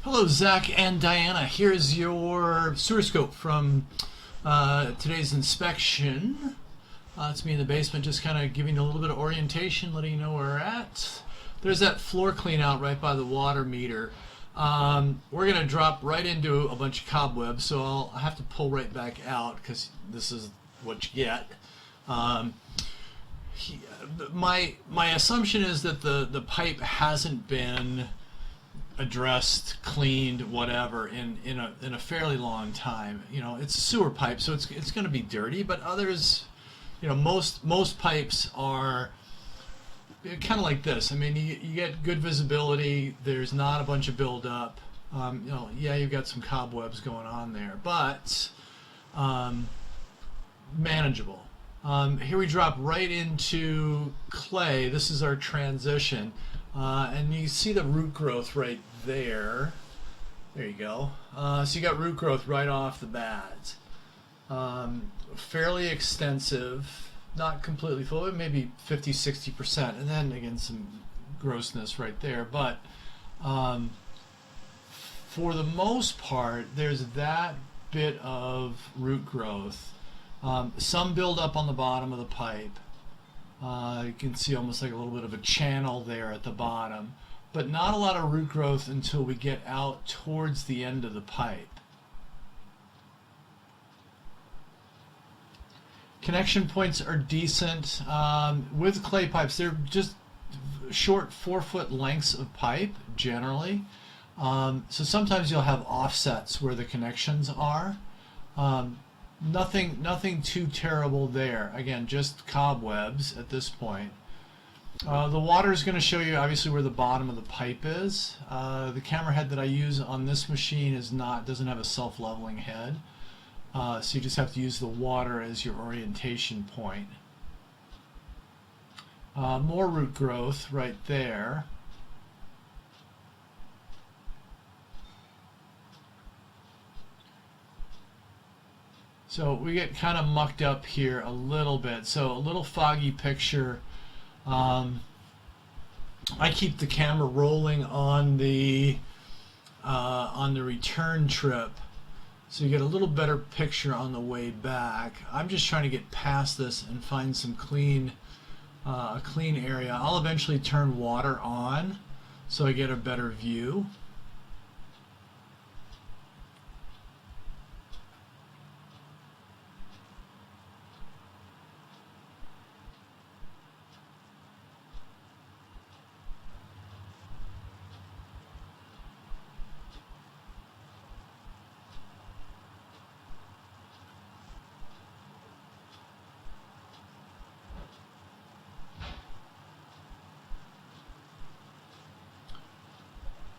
Hello, Zach and Diana. Here's your sewer scope from today's inspection. It's me in the basement, just kind of giving you a little bit of orientation, letting you know where we're at. There's that floor clean out right by the water meter. We're going to drop right into a bunch of cobwebs, so I'll have to pull right back out because this is what you get. My assumption is that the pipe hasn't been addressed, cleaned, whatever in a fairly long time. You know, it's a sewer pipe, so it's going to be dirty. But others, you know, most pipes are kind of like this. I mean, you get good visibility. There's not a bunch of buildup. You know, yeah, you've got some cobwebs going on there, but manageable. Here we drop right into clay. This is our transition. And you see the root growth right there. There you go. So you got root growth right off the bat. Fairly extensive, not completely full, but maybe 50–60%. And then again, some grossness right there. But for the most part, there's that bit of root growth. Some build up on the bottom of the pipe. You can see almost like a little bit of a channel there at the bottom, but not a lot of root growth until we get out towards the end of the pipe. Connection points are decent. With clay pipes, they're just short 4-foot lengths of pipe generally. So sometimes you'll have offsets where the connections are. Nothing too terrible there. Again, just cobwebs at this point. The water is going to show you obviously where the bottom of the pipe is. The camera head that I use on this machine doesn't have a self-leveling head, so you just have to use the water as your orientation point. More root growth right there. So we get kind of mucked up here a little bit, so a little foggy picture. I keep the camera rolling on the return trip, so you get a little better picture on the way back. I'm just trying to get past this and find some a clean area. I'll eventually turn water on so I get a better view.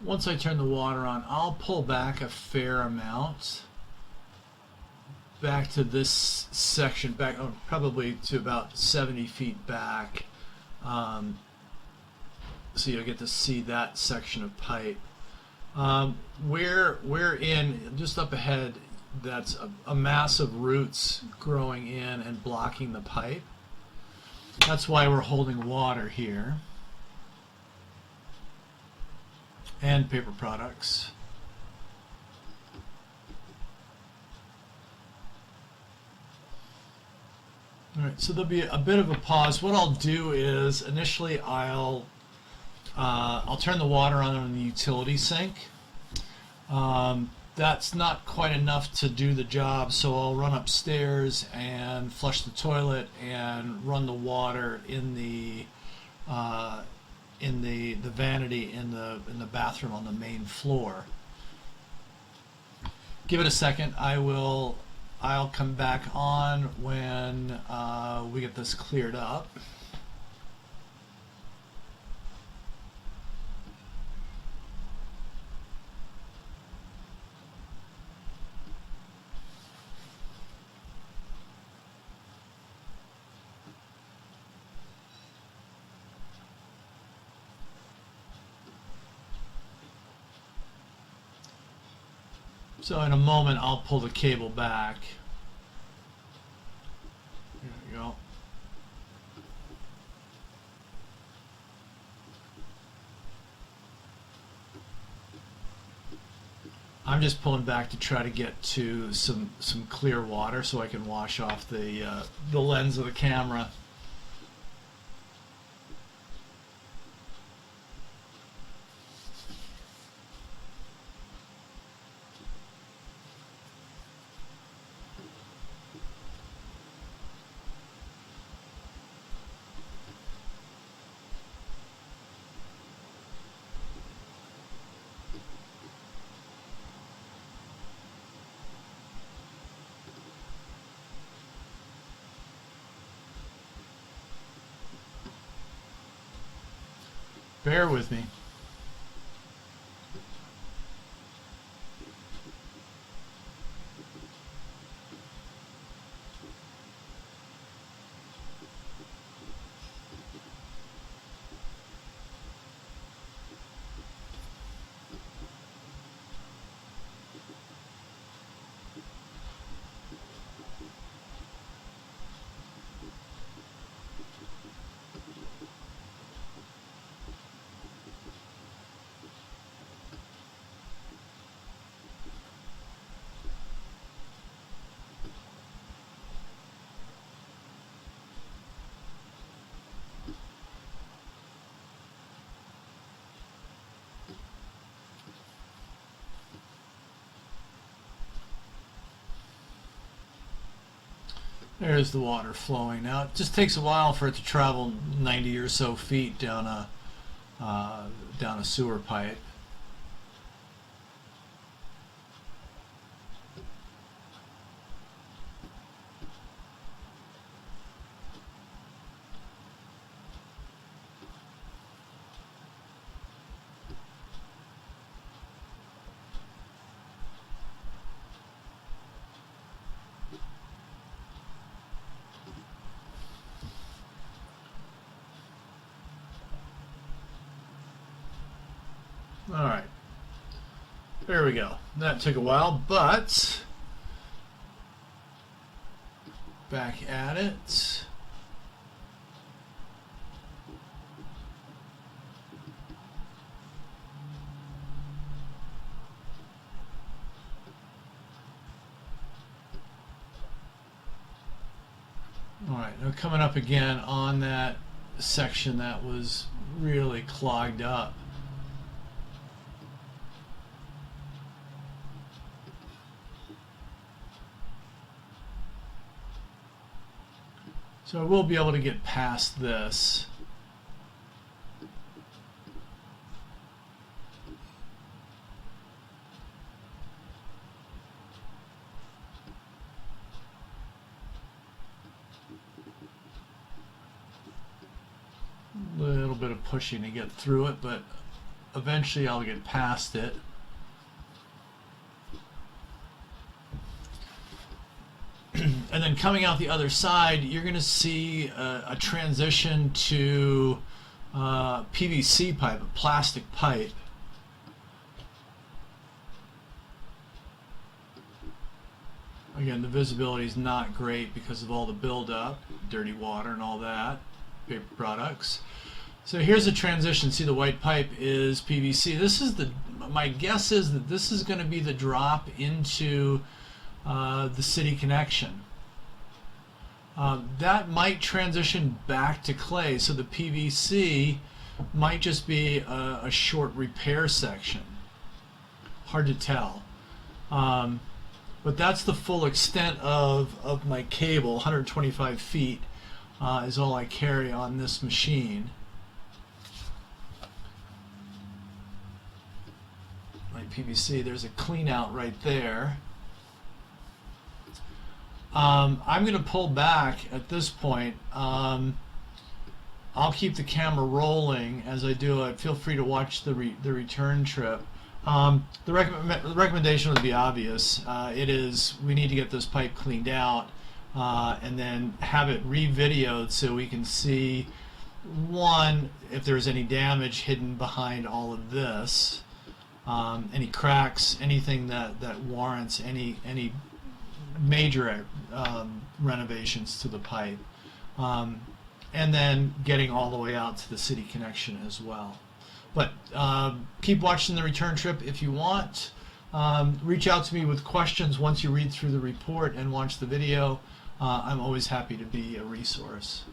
Once I turn the water on, I'll pull back a fair amount back to this section, probably to about 70 feet back, so you'll get to see that section of pipe. We're in just up ahead. That's a mass of roots growing in and blocking the pipe. That's why we're holding water here. And paper products. All right, so there'll be a bit of a pause. What I'll do is initially I'll turn the water on the utility sink. That's not quite enough to do the job, so I'll run upstairs and flush the toilet and run the water in the vanity in the bathroom on the main floor. Give it a second. I'll come back on when we get this cleared up. So in a moment, I'll pull the cable back. There we go. I'm just pulling back to try to get to some clear water so I can wash off the lens of the camera. Bear with me. There's the water flowing. Now it just takes a while for it to travel 90 or so feet down a sewer pipe. All right, there we go. That took a while, but back at it. All right, now coming up again on that section that was really clogged up. So I will be able to get past this. A little bit of pushing to get through it, but eventually I'll get past it. And then coming out the other side, you're going to see a transition to PVC pipe, a plastic pipe. Again, the visibility is not great because of all the buildup, dirty water and all that, paper products. So here's a transition. See, the white pipe is PVC. This is my guess is that this is going to be the drop into the city connection. That might transition back to clay, so the PVC might just be a short repair section. Hard to tell. But that's the full extent of my cable. 125 feet is all I carry on this machine. My PVC, there's a clean out right there. I'm going to pull back at this point. I'll keep the camera rolling as I do it. Feel free to watch the return trip. The recommendation would be obvious. It is, we need to get this pipe cleaned out and then have it re-videoed so we can see, one, if there's any damage hidden behind all of this, any cracks, anything that warrants any major renovations to the pipe, and then getting all the way out to the city connection as well. But keep watching the return trip if you want. Reach out to me with questions once you read through the report and watch the video. I'm always happy to be a resource.